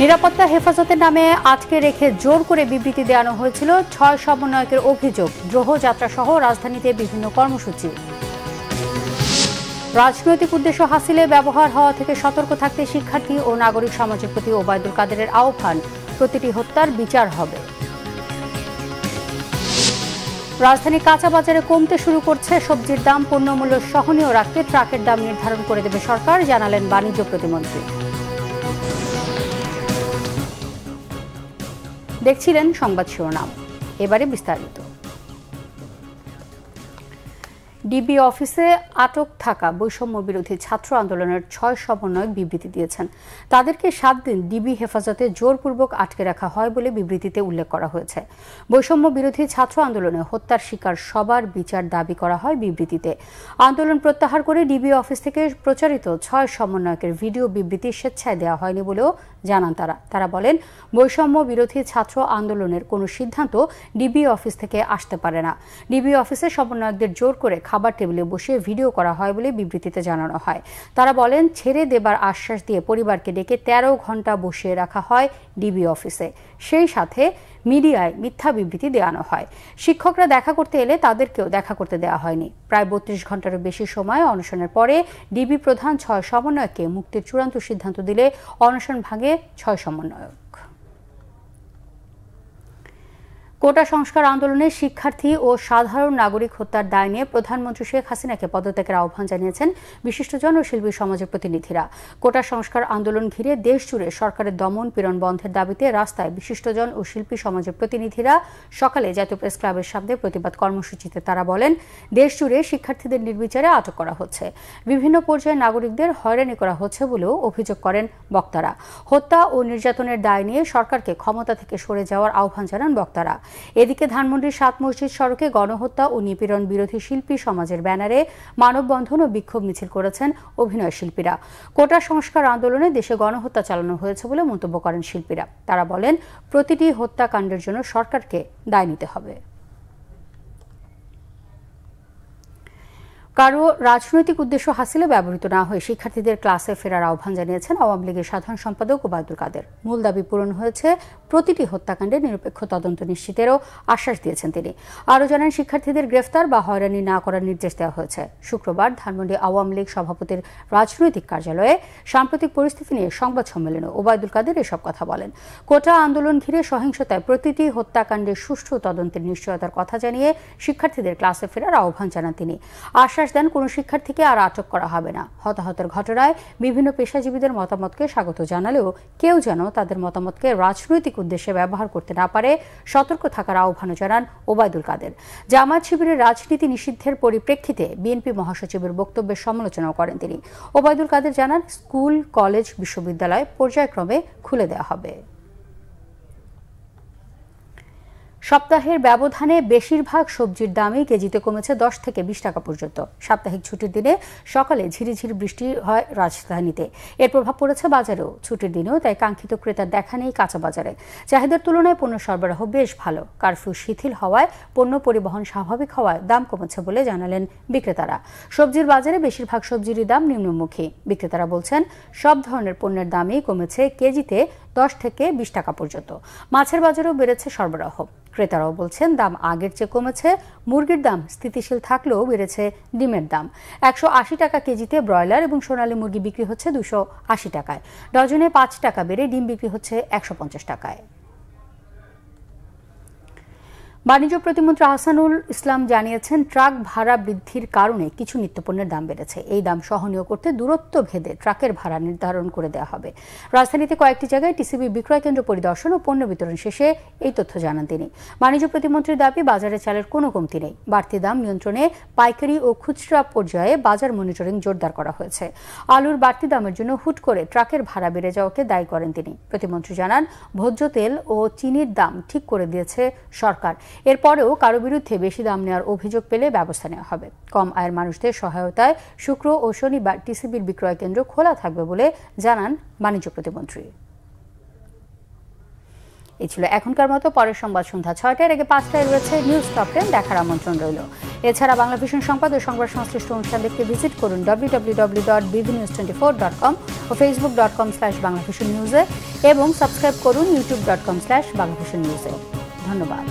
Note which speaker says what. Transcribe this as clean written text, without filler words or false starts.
Speaker 1: নিরাপত্তা হেফাজতের নামে আটকে রেখে জোর করে বিবৃতি দেওয়ানো হয়েছিল ৬ সমন্বয়কের অভিযোগ, দ্রোহ যাত্রা সহ রাজধানীতে বিভিন্ন কর্মসূচি। রাজনৈতিক উদ্দেশ্য হাসিলে ব্যবহার হওয়া থেকে সতর্ক থাকতে শিক্ষার্থী ও নাগরিক সমাজের প্রতি ওবায়দুল কাদেরের আহ্বান, প্রতিটি হত্যার বিচার হবে। রাজধানী কাঁচা বাজারে কমতে শুরু করছে সবজির দাম, পণ্যমূল্য সহনীয় রাখতে ট্রাকের দাম নির্ধারণ করে দেবে সরকার, জানালেন বাণিজ্য প্রতিমন্ত্রী। দেখছিলেন সংবাদ শিরোনাম, এবারে বিস্তারিত। ডিবি অফিসে আটক থাকা বৈষম্য বিরোধী ছাত্র আন্দোলনের ৬ সমন্বয়ক বিবৃতি দিয়েছেন। তাদেরকে ৭ দিন ডিবি হেফাজতে জোরপূর্বক আটকে রাখা হয় বলে বিবৃতিতে উল্লেখ করা হয়েছে। বৈষম্য বিরোধী ছাত্র আন্দোলনে হত্যার শিকার সবার বিচার দাবি করা হয় বিবৃতিতে। আন্দোলন প্রত্যাহার করে ডিবি অফিস থেকে প্রচারিত ৬ সমন্বয়কের ভিডিও বিবৃতি স্বেচ্ছায় দেওয়া হয়নি বলেও জানান তারা বলেন, বৈষম্য বিরোধী ছাত্র আন্দোলনের কোনো সিদ্ধান্ত ডিবি অফিস থেকে আসতে পারে না। ডিবি অফিসে সমন্বয়কদের জোর করে খাবার টেবিলে বসে ভিডিও করা হয় বলে বিবৃতিতে জানানো হয়। তারা বলেন, ছেড়ে দেবার আশ্বাস দিয়ে পরিবারকে ডেকে ১৩ ঘন্টা বসিয়ে রাখা হয় ডিবি অফিসে। সেই সাথে মিডিয়ায় মিথ্যা বিবৃতি দেওয়ানো হয়। শিক্ষকরা দেখা করতে এলে তাদেরকেও দেখা করতে দেওয়া হয়নি। প্রায় ৩২ ঘন্টারও বেশি সময় অনশনের পরে ডিবি প্রধান ৬ সমন্বয়ককে মুক্তির চূড়ান্ত সিদ্ধান্ত দিলে অনশন ভাঙে ৬ সমন্বয়ক। কোটা সংস্কার আন্দোলনে শিক্ষার্থী ও সাধারণ নাগরিক হত্যার দায় নিয়ে প্রধানমন্ত্রী শেখ হাসিনাকে পদত্যাগের আহ্বান জানিয়েছেন বিশিষ্টজন ও শিল্পী সমাজের প্রতিনিধিরা। কোটা সংস্কার আন্দোলন ঘিরে দেশজুড়ে সরকারের দমন পীড়ন বন্ধের দাবিতে রাস্তায় বিশিষ্টজন ও শিল্পী সমাজের প্রতিনিধিরা সকালে জাতীয় প্রেস ক্লাবের সামনে প্রতিবাদ কর্মসূচিতে তারা বলেন, দেশজুড়ে শিক্ষার্থীদের নির্বিচারে আটক করা হচ্ছে, বিভিন্ন পর্যায়ে নাগরিকদের হয়রানি করা হচ্ছে বলেও অভিযোগ করেন বক্তারা। হত্যা ও নির্যাতনের দায় নিয়ে সরকারকে ক্ষমতা থেকে সরে যাওয়ার আহ্বান জানান বক্তারা। এদিকে ধানমন্ডির ৭ মসজিদ সড়কে গণহত্যা ও নিপীড়ন বিরোধী শিল্পী সমাজের ব্যানারে মানববন্ধন ও বিক্ষোভ মিছিল করেছেন অভিনয় শিল্পীরা। কোটা সংস্কার আন্দোলনে দেশে গণহত্যা চালানো হয়েছে বলে মন্তব্য করেন শিল্পীরা। তারা বলেন, প্রতিটি হত্যাকাণ্ডের জন্য সরকারকে দায় নিতে হবে। কারো রাজনৈতিক উদ্দেশ্য হাসিলে ব্যবহৃত না হয়ে শিক্ষার্থীদের ক্লাসে ফেরার আহ্বান জানিয়েছেন আওয়ামী লীগের সাধারণ সম্পাদক ওবায়দুল কাদের। মূল দাবি পূরণ হয়েছে, প্রতিটি হত্যাকাণ্ডে নিরপেক্ষ তদন্ত নিশ্চিতেরও আশ্বাস দিয়েছেন তিনি। আরও জানান, শিক্ষার্থীদের গ্রেফতার বা হয়রানি না করার নির্দেশ দেওয়া হয়েছে। শুক্রবার ধানমন্ডি আওয়ামী লীগ সভাপতির রাজনৈতিক কার্যালয়ে সাম্প্রতিক পরিস্থিতি নিয়ে সংবাদ সম্মেলনে ওবায়দুল কাদের এসব কথা বলেন। কোটা আন্দোলন ঘিরে সহিংসতায় প্রতিটি হত্যাকাণ্ডের সুষ্ঠু তদন্তের নিশ্চয়তার কথা জানিয়ে শিক্ষার্থীদের ক্লাসে ফেরার আহ্বান জানান তিনি। আশ্বাস দেন, কোনো শিক্ষার্থীকে আর আটক করা হবে না। হতাহতের ঘটনায় বিভিন্ন পেশাজীবীদের মতামতকে স্বাগত জানালেও কেউ যেন তাদের মতামতকে রাজনৈতিক উদ্দেশ্যে ব্যবহার করতে না পারে, সতর্ক থাকার আহ্বানও জানান ওবায়দুল কাদের। জামায়াত শিবিরের রাজনীতি নিষিদ্ধের পরিপ্রেক্ষিতে বিএনপি মহাসচিবের বক্তব্যের সমালোচনাও করেন তিনি। ওবায়দুল কাদের জানান, স্কুল, কলেজ, বিশ্ববিদ্যালয় পর্যায়ক্রমে খুলে দেওয়া হবে। সপ্তাহের ব্যবধানে বেশিরভাগ সবজির দামই কেজিতে কমেছে ১০ থেকে ২০ টাকা পর্যন্ত। সাপ্তাহিক ছুটির দিনে সকালে ঝিরিঝিরি বৃষ্টি হয় রাজধানীতে, এর প্রভাব পড়েছে বাজারেও। ছুটির দিনেও তাই কাঙ্ক্ষিত ক্রেতার দেখা নেই কাঁচা বাজারে। চাহিদার তুলনায় পণ্য সরবরাহ বেশ ভালো। কারফিউ শিথিল হওয়ায় পণ্য পরিবহন স্বাভাবিক হওয়ায় দাম কমেছে বলে জানালেন বিক্রেতারা। সবজির বাজারে বেশিরভাগ সবজিরই দাম নিম্নমুখী। বিক্রেতারা বলছেন, সব ধরনের পণ্যের দামই কমেছে কেজিতে ১০ থেকে ২০ টাকা পর্যন্ত। মাছের বাজারেও বেড়েছে সরবরাহ। ক্রেতারাও বলছেন, দাম আগের চেয়ে কমেছে। মুরগির দাম স্থিতিশীল থাকলেও বেড়েছে ডিমের দাম। ১৮০ টাকা কেজিতে ব্রয়লার এবং সোনালী মুরগি বিক্রি হচ্ছে ২৮০ টাকায়। ডজনে ৫ টাকা বেড়ে ডিম বিক্রি হচ্ছে ১৫০ টাকায়। বাণিজ্য প্রতিমন্ত্রী আহসানুল ইসলাম জানিয়েছেন, ট্রাক ভাড়া বৃদ্ধির কারণে কিছু নিত্যপণ্যের দাম বেড়েছে। এই দাম সহনীয় করতে দূরত্ব ভেদে ট্রাকের ভাড়া নির্ধারণ করে দেওয়া হবে। রাজধানীতে কয়েকটি জায়গায় টিসিবি বিক্রয় কেন্দ্র পরিদর্শন ও পণ্য বিতরণ শেষে এই তথ্য জানান তিনি। বাণিজ্য প্রতিমন্ত্রীর দাবি, বাজারে চালের কোনো কমতি নেই। বাড়তি দাম নিয়ন্ত্রণে পাইকারি ও খুচরা পর্যায়ে বাজার মনিটরিং জোরদার করা হয়েছে। আলুর বাড়তি দামের জন্য হুট করে ট্রাকের ভাড়া বেড়ে যাওয়াকে দায়ী করেন তিনি। প্রতিমন্ত্রী জানান, ভোজ্য তেল ও চিনির দাম ঠিক করে দিয়েছে সরকার। এরপরেও কারো বিরুদ্ধে বেশি দাম নেওয়ার অভিযোগ পেলে ব্যবস্থা নেওয়া হবে। কম আয়ের মানুষদের সহায়তায় শুক্র ও শনিবার টিসিবির বিক্রয় কেন্দ্র খোলা থাকবে বলে জানান বাণিজ্য প্রতিমন্ত্রী। এই ছিল এখনকার মতো। পরের সংবাদ সন্ধ্যা 6টার আগে 5টায় রয়েছে নিউজ টপ 10 দেখার আমন্ত্রণ রইল। এছাড়া বাংলাভিশন সংবাদ ও সংবাদ সংশ্লিষ্ট অনুষ্ঠান দেখতে ভিজিট করুন www.bbnews24.com ও facebook.com/banglavisionnews এবং সাবস্ক্রাইব করুন youtube.com/banglavisionnews। ধন্যবাদ।